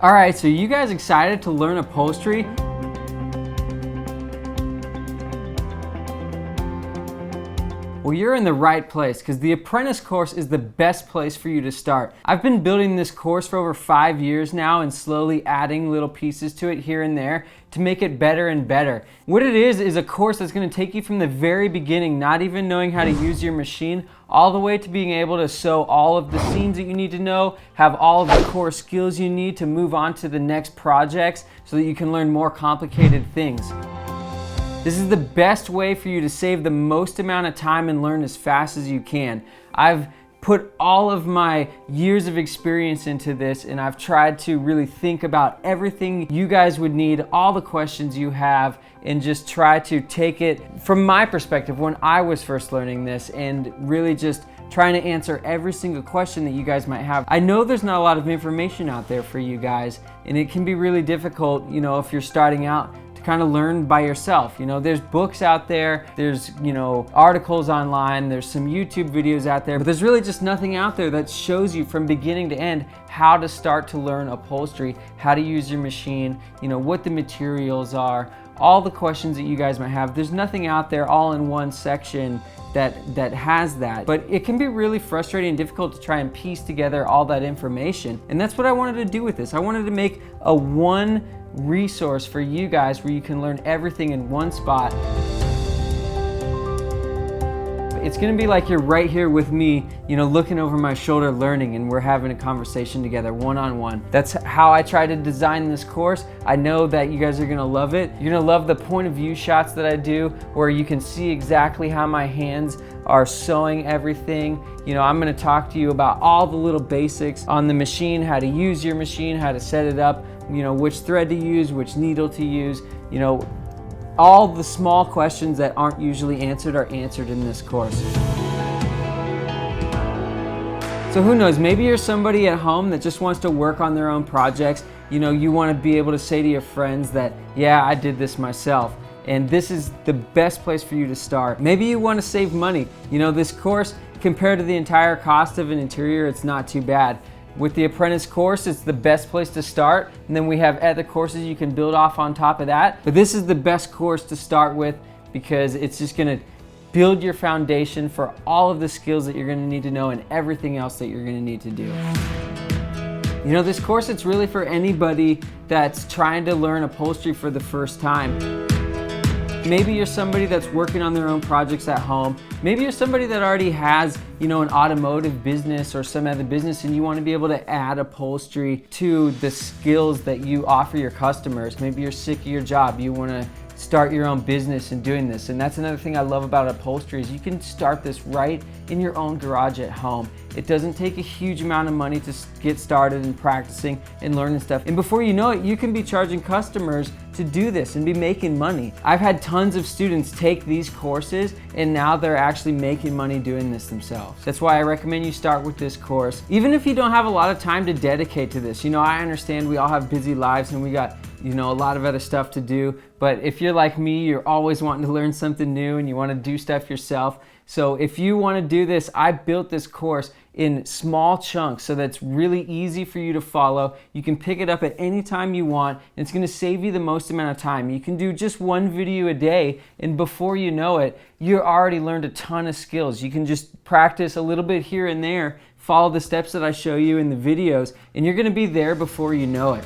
All right, so you guys excited to learn upholstery? Well, you're in the right place because the Apprentice course is the best place for you to start. I've been building this course for over 5 years now and slowly adding little pieces to it here and there to make it better and better. What it is a course that's going to take you from the very beginning, not even knowing how to use your machine, all the way to being able to sew all of the seams that you need to know, have all of the core skills you need to move on to the next projects so that you can learn more complicated things. This is the best way for you to save the most amount of time and learn as fast as you can. I've put all of my years of experience into this, and I've tried to really think about everything you guys would need, all the questions you have, and just try to take it from my perspective when I was first learning this and really just trying to answer every single question that you guys might have. I know there's not a lot of information out there for you guys, and it can be really difficult, if you're starting out, kind of learn by yourself. There's books out there, there's articles online, there's some YouTube videos out there, but there's really just nothing out there that shows you from beginning to end how to start to learn upholstery, how to use your machine, what the materials are, all the questions that you guys might have. There's nothing out there all in one section that has that, but it can be really frustrating and difficult to try and piece together all that information, and that's what I wanted to do with this. I wanted to make a one resource for you guys where you can learn everything in one spot. It's gonna be like you're right here with me, looking over my shoulder learning, and we're having a conversation together one-on-one. That's how I try to design this course. I know that you guys are gonna love it. You're gonna love the point of view shots that I do where you can see exactly how my hands are sewing everything. I'm gonna talk to you about all the little basics on the machine, how to use your machine, how to set it up, which thread to use, which needle to use, all the small questions that aren't usually answered are answered in this course. So who knows, maybe you're somebody at home that just wants to work on their own projects. You want to be able to say to your friends that, yeah, I did this myself. And this is the best place for you to start. Maybe you want to save money. This course, compared to the entire cost of an interior, it's not too bad. With the Apprentice course, it's the best place to start, and then we have other courses you can build off on top of that. But this is the best course to start with because it's just gonna build your foundation for all of the skills that you're gonna need to know and everything else that you're gonna need to do. This course, it's really for anybody that's trying to learn upholstery for the first time. Maybe you're somebody that's working on their own projects at home. Maybe you're somebody that already has, an automotive business or some other business, and you want to be able to add upholstery to the skills that you offer your customers. Maybe you're sick of your job. You want to start your own business and doing this. And that's another thing I love about upholstery is you can start this right in your own garage at home. It doesn't take a huge amount of money to get started and practicing and learning stuff. And before you know it, you can be charging customers to do this and be making money. I've had tons of students take these courses and now they're actually making money doing this themselves. That's why I recommend you start with this course. Even if you don't have a lot of time to dedicate to this, I understand we all have busy lives and we got a lot of other stuff to do. But if you're like me, you're always wanting to learn something new and you want to do stuff yourself. So if you want to do this, I built this course in small chunks so that's really easy for you to follow. You can pick it up at any time you want, and it's going to save you the most amount of time. You can do just one video a day, and before you know it, you already learned a ton of skills. You can just practice a little bit here and there, follow the steps that I show you in the videos, and you're going to be there before you know it.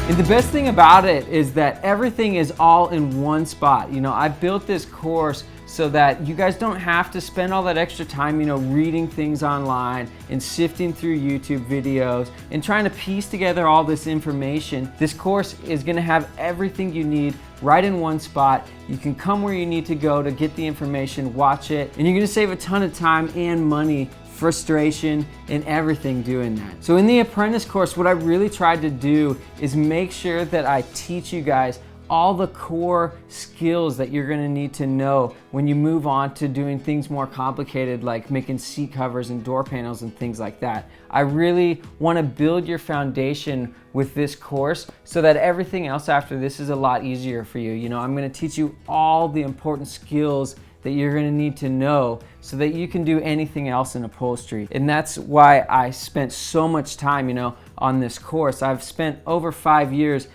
And the best thing about it is that everything is all in one spot. I built this course so that you guys don't have to spend all that extra time, reading things online and sifting through YouTube videos and trying to piece together all this information. This course is gonna have everything you need right in one spot. You can come where you need to go to get the information, watch it, and you're gonna save a ton of time and money, frustration, and everything doing that. So in the Apprentice course, what I really tried to do is make sure that I teach you guys all the core skills that you're gonna need to know when you move on to doing things more complicated like making seat covers and door panels and things like that. I really wanna build your foundation with this course so that everything else after this is a lot easier for you. I'm gonna teach you all the important skills that that you're going to need to know so that you can do anything else in upholstery. And that's why I spent so much time, on this course. I've spent over 5 years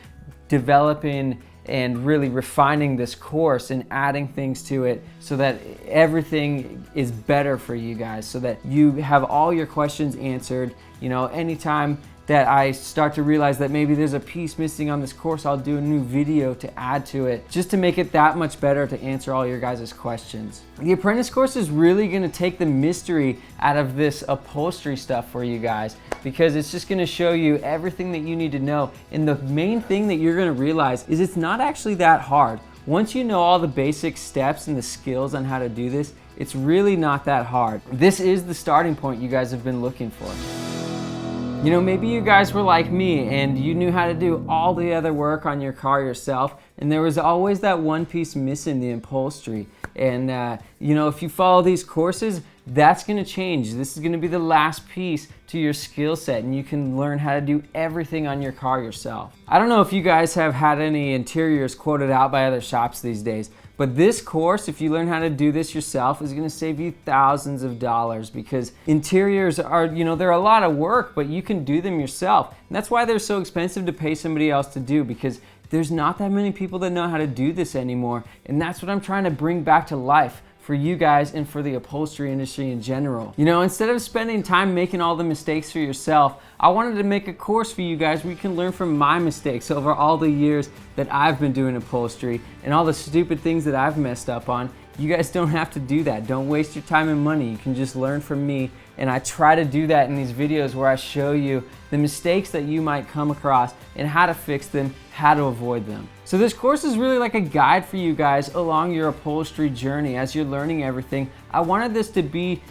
developing and really refining this course and adding things to it so that everything is better for you guys, so that you have all your questions answered. Anytime that I start to realize that maybe there's a piece missing on this course, I'll do a new video to add to it just to make it that much better to answer all your guys' questions. The apprentice course is really going to take the mystery out of this upholstery stuff for you guys, because it's just going to show you everything that you need to know. And the main thing that you're going to realize is it's not actually that hard. Once you know all the basic steps and the skills on how to do this, it's really not that hard. This is the starting point you guys have been looking for. Maybe you guys were like me and you knew how to do all the other work on your car yourself, and there was always that one piece missing, the upholstery. And if you follow these courses, that's going to change. This is going to be the last piece to your skill set, and you can learn how to do everything on your car yourself. I don't know if you guys have had any interiors quoted out by other shops these days, but this course, if you learn how to do this yourself, is going to save you thousands of dollars, because interiors are, they're a lot of work, but you can do them yourself. And that's why they're so expensive to pay somebody else to do, because there's not that many people that know how to do this anymore. And that's what I'm trying to bring back to life for you guys and for the upholstery industry in general. Instead of spending time making all the mistakes for yourself, I wanted to make a course for you guys where you can learn from my mistakes over all the years that I've been doing upholstery and all the stupid things that I've messed up on. You guys don't have to do that. Don't waste your time and money. You can just learn from me. And I try to do that in these videos where I show you the mistakes that you might come across and how to fix them, how to avoid them. So this course is really like a guide for you guys along your upholstery journey as you're learning everything. I wanted this to be,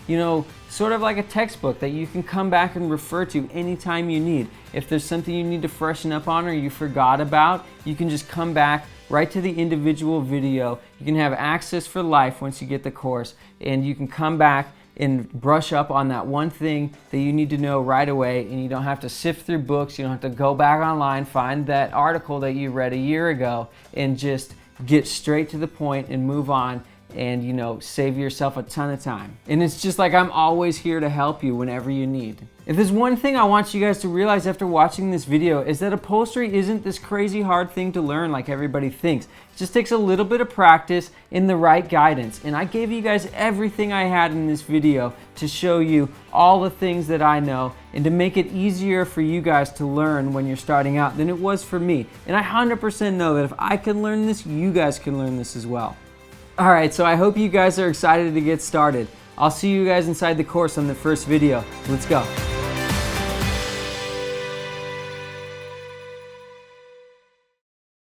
sort of like a textbook that you can come back and refer to anytime you need. If there's something you need to freshen up on or you forgot about, you can just come back right to the individual video. You can have access for life once you get the course, and you can come back and brush up on that one thing that you need to know right away, and you don't have to sift through books. You don't have to go back online, find that article that you read a year ago, and just get straight to the point and move on and save yourself a ton of time. And it's just like I'm always here to help you whenever you need. If there's one thing I want you guys to realize after watching this video, is that upholstery isn't this crazy hard thing to learn like everybody thinks. It just takes a little bit of practice and the right guidance. And I gave you guys everything I had in this video to show you all the things that I know and to make it easier for you guys to learn when you're starting out than it was for me. And I 100% know that if I can learn this, you guys can learn this as well. Alright, so I hope you guys are excited to get started. I'll see you guys inside the course on the first video. Let's go.